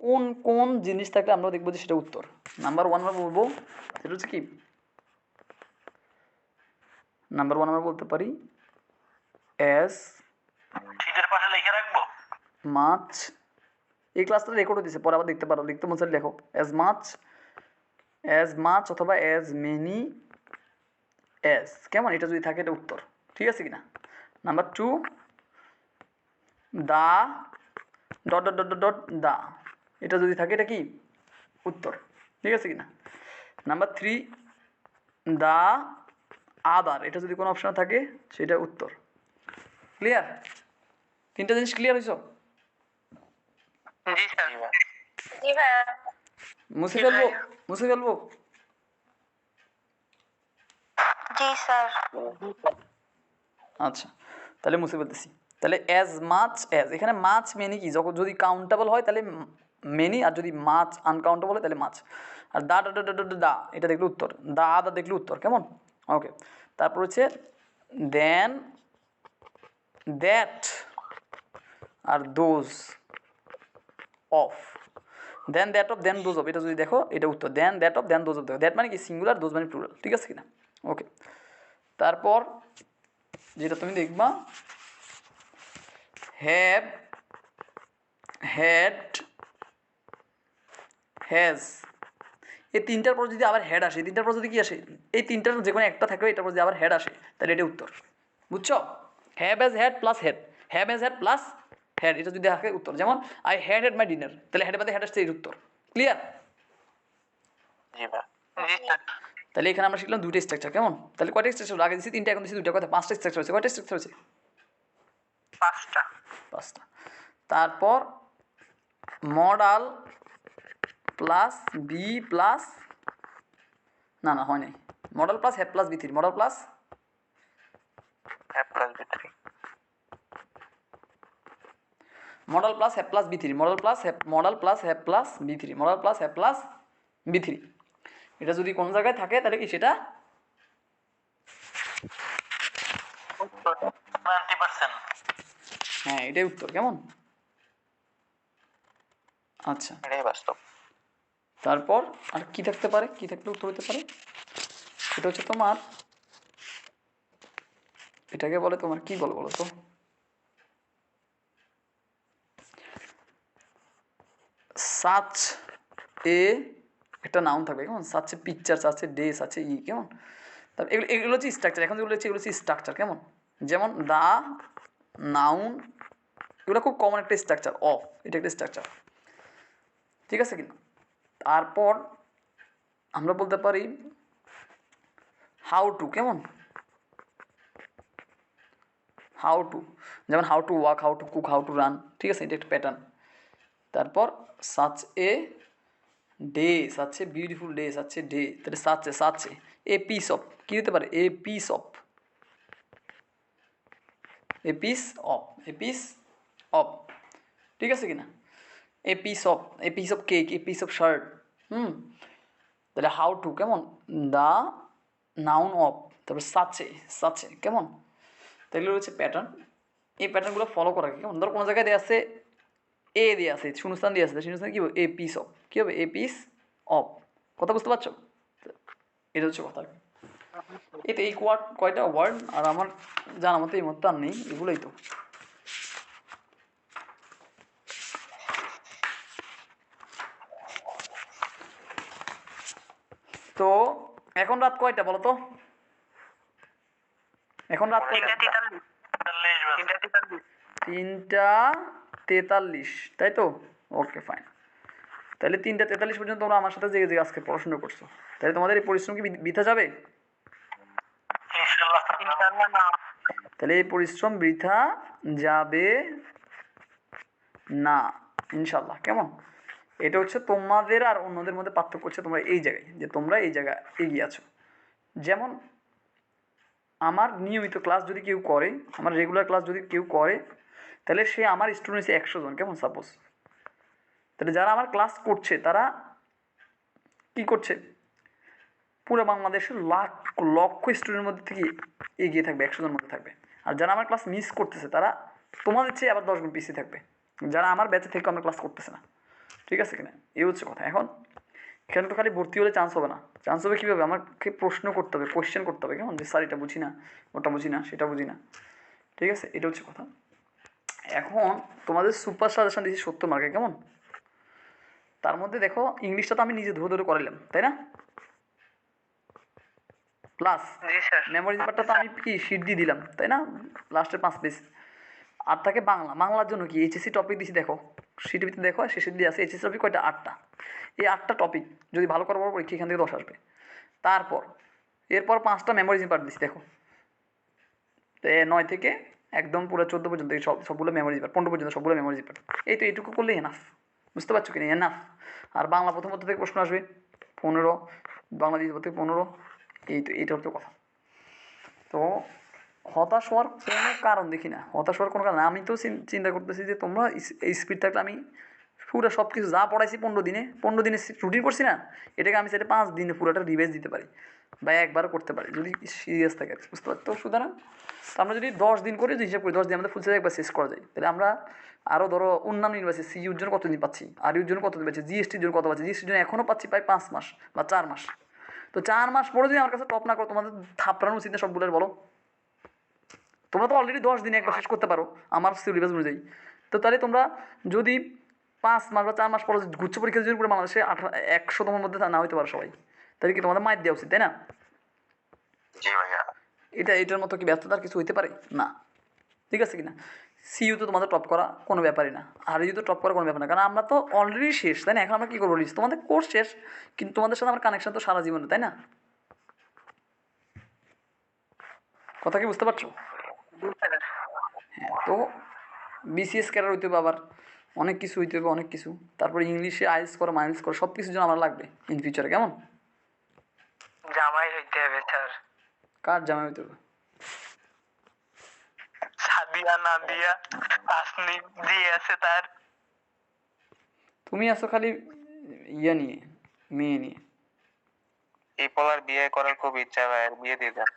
কোন কোন জিনিস থাকলে আমরা দেখবো যে সেটা উত্তর। নাম্বার ওয়ান আমরা বলবো সেটা হচ্ছে কি, নাম্বার ওয়ান আমরা বলতে পারি অ্যাজ মাছ। এই ক্লাসটা রেকর্ড হতেছে, পরে আবার দেখতে পারো, লিখতে মনে লেখো অ্যাজ মাছ অথবা অ্যাজ মেনি অ্যাজ, কেমন, এটা যদি থাকে এটা উত্তর, ঠিক আছে কিনা। Number two the dot dot dot dot dot the, এটা যদি থাকে এটা কি উত্তর, ঠিক আছে কিনা। নাম্বার থ্রি দা আদার, এটা যদি কোনো অপশানে থাকে সেটা উত্তর। ক্লিয়ার? তিনটা জিনিস ক্লিয়ার হয়েছ? জি স্যার। জি ভাইয়া। মুছে ফেলবো? মুছে ফেলবো? জি স্যার। আচ্ছা, তাহলে মুছে ফেলতেছি। তাহলে অ্যাজ মাছ অ্যাজ, এখানে মাছ মেনি কি, যখন যদি কাউন্টেবল হয় তাহলে মেনি, আর যদি মাছ আনকাউন্টেবল হয় তাহলে মাছ। আর দা ডা ডা ডা দা, এটা দেখলে উত্তর, দা আদা দেখলে উত্তর, কেমন। ওকে, তারপর হচ্ছে দেন দ্যাট আর those of, than that of than those of, এটা যদি দেখো এটা উত্তর, than that of than those of, দেখো দ্যাট মানে কি সিঙ্গুলার, দোজ মানে প্লুরাল, ঠিক আছে কিনা। ওকে, তারপর যেটা তুমি দেখবা হ্যাভ হ্যাড হ্যাজ, এই তিনটার পর যদি আবার হেড আসে, তিনটার পর যদি কি আসে, এই তিনটার যে কোনো একটা থাকবে, এটার পর যদি আবার হেড আসে তাহলে এটা উত্তর, বুঝছো। Have has had plus had, have has had plus had, এটা যদি থাকে উত্তর। যেমন I had had my dinner, তাহলে হেড বাদে হেড আসছে, এর উত্তর। ক্লিয়ার? জি ভাই। জি স্যার। তাহলে এখানে আমরা শিখলাম দুইটা স্ট্রাকচার, কেমন। তাহলে কয়টা স্ট্রাকচার, আগে দিচ্ছি তিনটা, এখন দিচ্ছি দুইটা, কথা পাঁচটা স্ট্রাকচার হচ্ছে। কয়টা স্ট্রাকচার হচ্ছে? পাঁচটা। পাঁচটা। তারপর মডাল প্লাস বি প্লাস, না না হয় নাই, model plus have plus B three, model plus have plus B three, model plus have plus B three, model plus have, model plus have plus B three, model plus have plus B three, এটা যদি কোনো জায়গায় থাকে তাহলে কি সেটা 90%। হ্যাঁ এটাই উত্তর, কেমন। আচ্ছা, এটাই বাস্তব। তারপর আর কি থাকতে পারে, কি থাকলে উত্তর হতে পারে, এটা হচ্ছে তোমার, এটাকে বলে তোমার কি বলো বলো তো, সাচ এ, একটা নাউন থাকবে, কেমন, such a picture, such a day, such a E, কেমন। তারপর এগুলো এগুলো হচ্ছে স্ট্রাকচার, এখন যেগুলো হচ্ছে এগুলো হচ্ছে স্ট্রাকচার, কেমন। যেমন দা নাউন, এগুলো খুব কমন একটা স্ট্রাকচার, অফ এটা একটা স্ট্রাকচার, ঠিক আছে কিনা। তারপর আমরা বলতে পারি হাউ টু, কেমন, হাউ টু, যেমন how to walk, how to cook, how to run, ঠিক আছে, এটা একটা প্যাটার্ন। তারপর such a day, such a beautiful day, such a day, তাহলে সাচ এ পিস অফ, কী হতে পারে, a piece of, a piece of, a piece of, ঠিক আছে কিনা। A piece of, a piece of cake, a piece of shirt, তাহলে how to, কেমন, the noun of, তারপর সাচে, কেমন। তাহলে রয়েছে প্যাটার্ন, এই প্যাটার্নগুলো ফলো করা, কেমন। ধরো কোনো জায়গায় দেওয়া আছে এ দিয়ে আছে, শূন্যস্থান দিয়ে আছে, শূন্যস্থান কী হবে, এ পিস অফ, কী হবে, এ পিস অফ, কথা বুঝতে পারছো, এটা হচ্ছে কথা। এটা এই কয়টা ওয়ার্ড, আর আমার জানা মতো এই মতো আর নেই, এগুলোই তো। তো এখন রাত কয়টা বলো তো, এখন রাত কয়টা, 3:43, তাই তো। ওকে ফাইন, তাহলে 3:43 পর্যন্ত তোমরা আমার সাথে জেগে জেগে আজকে পড়াশোনা করছো, তাহলে তোমাদের এই পরিশ্রম কি বৃথা যাবে? ইনশাআল্লাহ না। তাহলে এই পরিশ্রম বৃথা যাবে না, ইনশাল্লাহ, কেমন। এটা হচ্ছে তোমাদের আর অন্যদের মধ্যে পার্থক্য, হচ্ছে তোমরা এই জায়গায়, যে তোমরা এই জায়গায় এগিয়ে আছো। যেমন আমার নিয়মিত ক্লাস যদি কেউ করে, আমার রেগুলার ক্লাস যদি কেউ করে, তাহলে সে আমার স্টুডেন্ট 100 জন, কেমন, সাপোজ। তাহলে যারা আমার ক্লাস করছে তারা কি করছে, পুরো বাংলাদেশের লক্ষ স্টুডেন্টের মধ্যে থেকে এগিয়ে থাকবে, 100 জন মধ্যে থাকবে। আর যারা আমার ক্লাস মিস করতেছে তারা তোমাদের চেয়ে আবার 10 গুণ পিছিয়ে থাকবে, যারা আমার ব্যাচে থেকে আমার ক্লাস করতেছে না, ঠিক আছে কিনা, এই হচ্ছে কথা। এখন এখানে তো খালি ভর্তি হলে চান্স হবে না, চান্স হবে কীভাবে, আমাকে প্রশ্ন করতে হবে, কোয়েশ্চেন করতে হবে, কেমন, যে স্যার এটা বুঝি না, ওটা বুঝি না, সেটা বুঝি না। ঠিক আছে, এটা হচ্ছে কথা। এখন তোমাদের সুপার সাজেশন দিয়েছি 70 মার্কে, কেমন। তার মধ্যে দেখো ইংলিশটা তো আমি নিজে ধরে ধরে করাইলাম, তাই না, প্লাস জি স্যার। মেমোরি পার্টটা তো আমি কি শিট দিয়ে দিলাম, তাই না, লাস্টের 5 পেজ। আর থাকে বাংলা, বাংলার জন্য কি এইচএসসি টপিক দিছি, দেখো শিটের ভিতরে দেখো, শেষের দিয়ে আছে এইচএসসি টপিক কয়টা, 8টা। এই 8টা টপিক যদি ভালো করার পর পরীক্ষা এখান থেকে 10 আসবে। তারপর এরপর 5টা মেমোরিজ পার্ট দিছি, দেখো 9 থেকে একদম পুরো 14 পর্যন্ত এই সবগুলো মেমোরিজ পার্ট, 15 পর্যন্ত সবগুলো মেমোরিজ পার্ট। এই তো এইটুকু করলেই এনাফ, বুঝতে পারছো কিনা, এনাফ। আর বাংলা প্রথমত থেকে প্রশ্ন আসবে 15, বাংলা দ্বিতীয় থেকে 15, এই তো এইটা হচ্ছে কথা। তো হতাশ হওয়ার কোনো কারণ দেখি না, হতাশ হওয়ার কোনো কারণ না। আমি তো চিন্তা করতেছি যে তোমরা এই স্পিড থাকলে আমি পুরো সব কিছু যা পড়াইছি 15 দিনে রুটিন করছি না, এটাকে আমি সেটা 5 দিনে পুরোটা রিভাইজ দিতে পারি বা একবারও করতে পারি যদি সিরিয়াস থাকে, বুঝতে পারছি। তো সুতরাং আমরা যদি 10 দিন করে যদি হিসাব করি, 10 দিন আমাদের ফুল একবার শেষ করা যায়, তাহলে আমরা আরও ধরো অন্যান্য ইউনিভার্সিটি সিইউর জন্য কতদিন পাচ্ছি, আর ইউর জন্য কতদিন পাচ্ছি, জিএসটির জন্য কত পাচ্ছি, জিএসটির জন্য এখনও পাচ্ছি প্রায় 5 মাস বা 4 মাস। তো 4 মাস পরে যদি আমার কাছে টপ না করো, তোমাদের থাপড়ানো উচিত না সবগুলোর, বলো। তোমরা তো অলরেডি 10 দিনে একবার শেষ করতে পারো আমার সিলেবাস অনুযায়ী। তো তাহলে তোমরা যদি 5 মাস বা 4 মাস পরে গুচ্ছ পরীক্ষা যদি পুরো বাংলাদেশে 100তমের মধ্যে না হইতে পারো সবাই, তাহলে কি তোমাদের মাইর দেওয়া উচিত, তাই না। জি ভাইয়া। এটার মতো কি ব্যর্থতার কিছু হইতে পারে না, ঠিক আছে কিনা। সিইউ তো তোমাদের টপ করা কোনো ব্যাপারই না, আর ইউ তো টপ করা কোনো ব্যাপার না, কারণ আমরা তো অলরেডি শেষ, তাই না। এখন আমরা কী করবো, তোমাদের কোর্স শেষ, কিন্তু তোমাদের সাথে আমার কানেকশন তো সারা জীবনে, তাই না। কথা কি বুঝতে পারছো। হ্যাঁ, তো বিসিএস ক্যাডার হইতে হবে, আবার অনেক কিছু হইতে হবে, অনেক কিছু। তারপরে ইংলিশে আইএলটিএস করো, মাইলস করো, সব কিছুর জন্য আমার লাগবে ইন ফিউচারে, কেমন। জামাই হইতে হবে স্যার। কার জামাই হইতে হবে, সাদিয়া নাদিয়া আসনি দিয়ে আছে তার। তুমি আসো খালি ইয়া নিয়ে, মেয়ে নিয়ে। এই পোলার বিয়ে করার খুব ইচ্ছা ভাই, বিয়ে দিয়ে দেন।